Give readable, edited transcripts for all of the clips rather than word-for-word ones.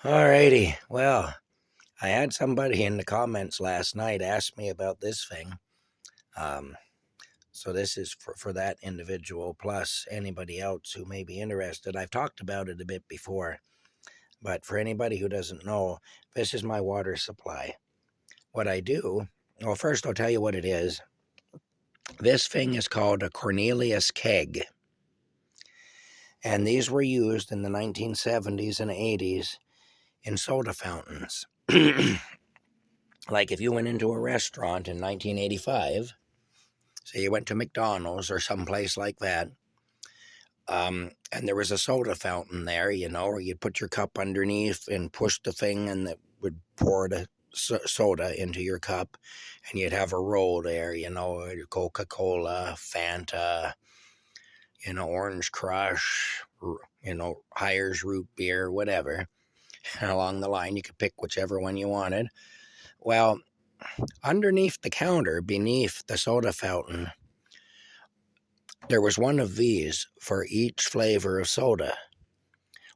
Alrighty. Well, I had somebody in the comments last night ask me about this thing. Um, so this is for that individual plus anybody else who may be interested. I've talked about it a bit before, but for anybody who doesn't know, this is my water supply. What I do, well, first I'll tell you what it is. This thing is called a Cornelius keg, and these were used in the 1970s and 80s in soda fountains. Like if you went into a restaurant in 1985, say you went to McDonald's or someplace like that, and there was a soda fountain there, or you'd put your cup underneath and push the thing and it would pour the soda into your cup, and you'd have a row there, Coca-Cola, Fanta, Orange Crush, Hires root beer, whatever. And along the line, you could pick whichever one you wanted. Well, underneath the counter, beneath the soda fountain, there was one of these for each flavor of soda.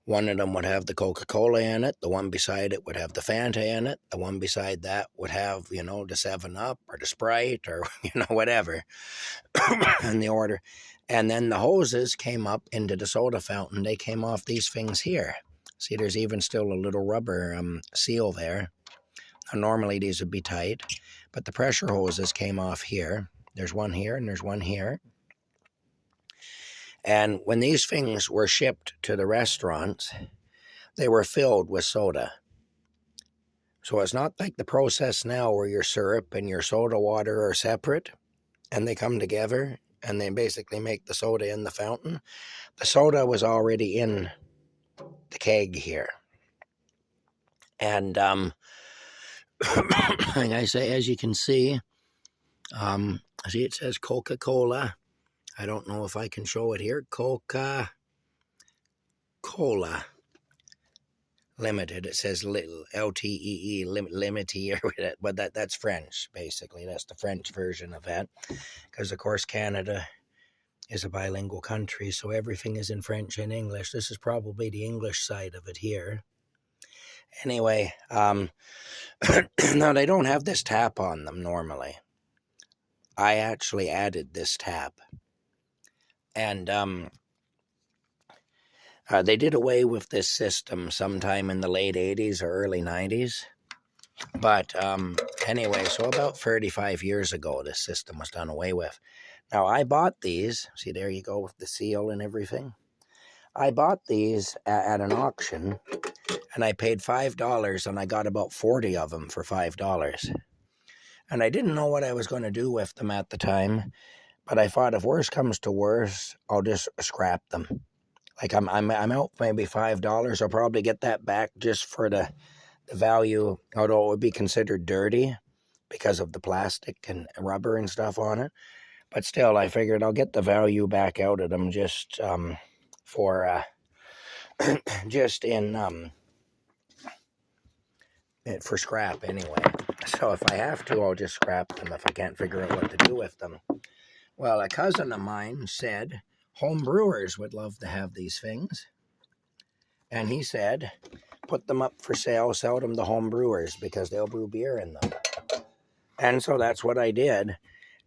One of them would have the Coca-Cola in it. The one beside it would have the Fanta in it. The one beside that would have, the 7-Up or the Sprite or, whatever in the order. And then the hoses came up into the soda fountain. They came off these things here. See, there's even still a little rubber seal there. Now, normally these would be tight, but the pressure hoses came off here. There's one here and there's one here. And when these things were shipped to the restaurants, they were filled with soda. So it's not like the process now where your syrup and your soda water are separate and they come together and they basically make the soda in the fountain. The soda was already in the keg here. And like I say, as you can see, it says Coca-Cola. I don't know if I can show it here. Coca-Cola Limited. It says LTEE, Limited, but that's French, basically. That's the French version of that. Because, of course, Canada is a bilingual country, so everything is in French and English. This is probably the English side of it here. Anyway, now they don't have this tap on them normally. I actually added this tap. And they did away with this system sometime in the late 80s or early 90s. But anyway, so about 35 years ago, this system was done away with. Now, I bought these. See, there you go with the seal and everything. I bought these at an auction, and I paid $5, and I got about 40 of them for $5. And I didn't know what I was going to do with them at the time, but I thought if worse comes to worse, I'll just scrap them. Like I'm out maybe $5. I'll probably get that back just for the value, although it would be considered dirty because of the plastic and rubber and stuff on it. But still, I figured I'll get the value back out of them just for scrap anyway. So if I have to, I'll just scrap them if I can't figure out what to do with them. Well, a cousin of mine said home brewers would love to have these things. And he said, put them up for sale, sell them to home brewers because they'll brew beer in them. And so that's what I did.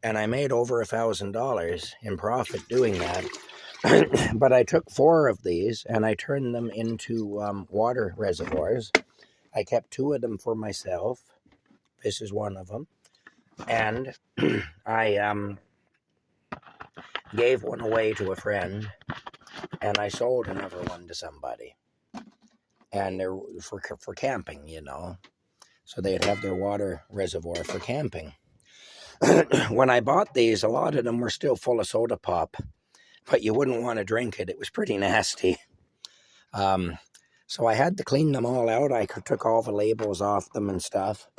And I made over $1,000 in profit doing that. But I took 4 of these and I turned them into water reservoirs. I kept 2 of them for myself. This is one of them. And I gave one away to a friend, and I sold another one to somebody. And they're for camping, So they'd have their water reservoir for camping. When I bought these, a lot of them were still full of soda pop, but you wouldn't want to drink it. It was pretty nasty. So I had to clean them all out. I took all the labels off them and stuff.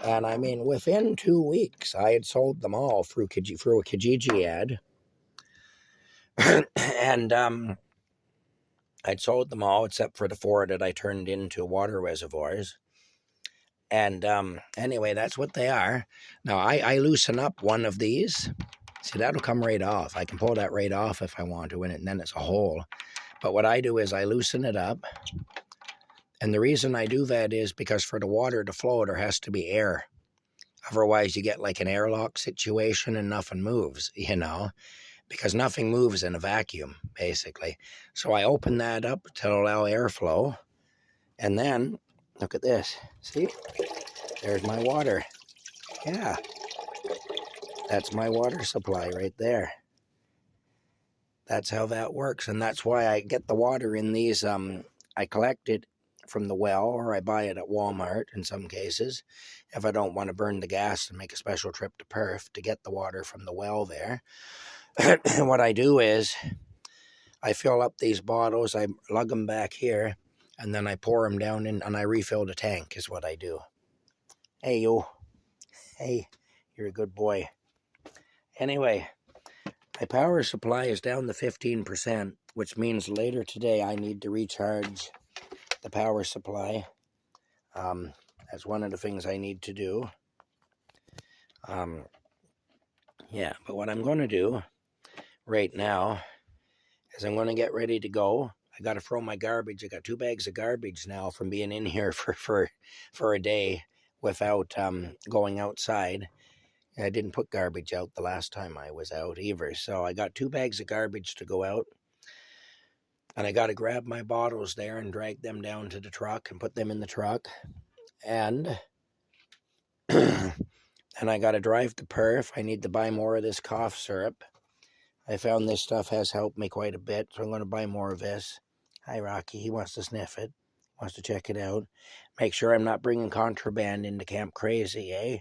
And I mean, within 2 weeks, I had sold them all through a Kijiji ad. And I'd sold them all except for the 4 that I turned into water reservoirs. And anyway, that's what they are. Now, I loosen up one of these. See, that'll come right off. I can pull that right off if I want to, and then it's a hole. But what I do is I loosen it up, And the reason I do that is because for the water to flow, there has to be air. Otherwise, you get like an airlock situation and nothing moves, because nothing moves in a vacuum, basically. So I open that up to allow airflow. And then, look at this. See? There's my water. Yeah. That's my water supply right there. That's how that works. And that's why I get the water in these. I collect it from the well, or I buy it at Walmart in some cases, if I don't want to burn the gas and make a special trip to Perth to get the water from the well there. What I do is I fill up these bottles, I lug them back here, and then I pour them down in, and I refill the tank is what I do. Hey, you. Hey, you're a good boy. Anyway, my power supply is down to 15%, which means later today I need to recharge the power supply. That's one of the things I need to do. Yeah, but what I'm going to do right now is I'm going to get ready to go. I got to throw my garbage. I got 2 bags of garbage now from being in here for a day without going outside. I didn't put garbage out the last time I was out either. So I got 2 bags of garbage to go out. And I got to grab my bottles there and drag them down to the truck and put them in the truck. And and I got to drive to Perth. I need to buy more of this cough syrup. I found this stuff has helped me quite a bit, so I'm going to buy more of this. Hi, Rocky. He wants to sniff it. Wants to check it out. Make sure I'm not bringing contraband into Camp Crazy, eh?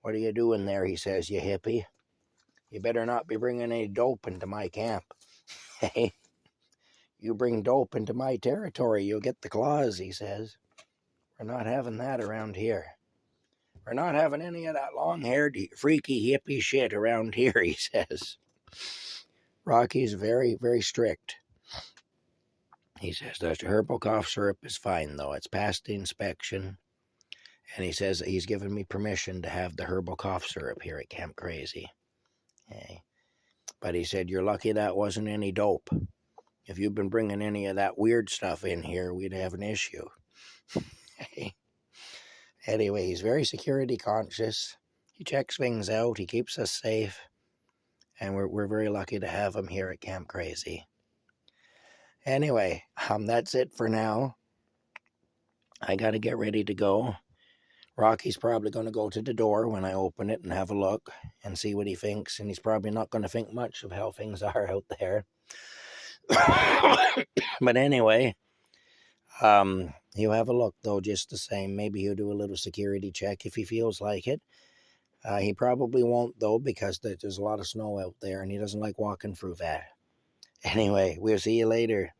What are you doing there, he says, you hippie. You better not be bringing any dope into my camp. Hey, you bring dope into my territory, you'll get the claws, he says. We're not having that around here. We're not having any of that long-haired, freaky, hippie shit around here, he says. Rocky's very, very strict. He says the herbal cough syrup is fine, though. It's past the inspection. And he says that he's given me permission to have the herbal cough syrup here at Camp Crazy. Hey. But he said, you're lucky that wasn't any dope. If you've been bringing any of that weird stuff in here, we'd have an issue. Hey. Anyway, he's very security conscious. He checks things out. He keeps us safe. And we're very lucky to have him here at Camp Crazy. Anyway, that's it for now. I got to get ready to go. Rocky's probably going to go to the door when I open it and have a look and see what he thinks. And he's probably not going to think much of how things are out there. But anyway, he'll have a look, though, just the same. Maybe he'll do a little security check if he feels like it. He probably won't, though, because there's a lot of snow out there, and he doesn't like walking through that. Anyway, we'll see you later.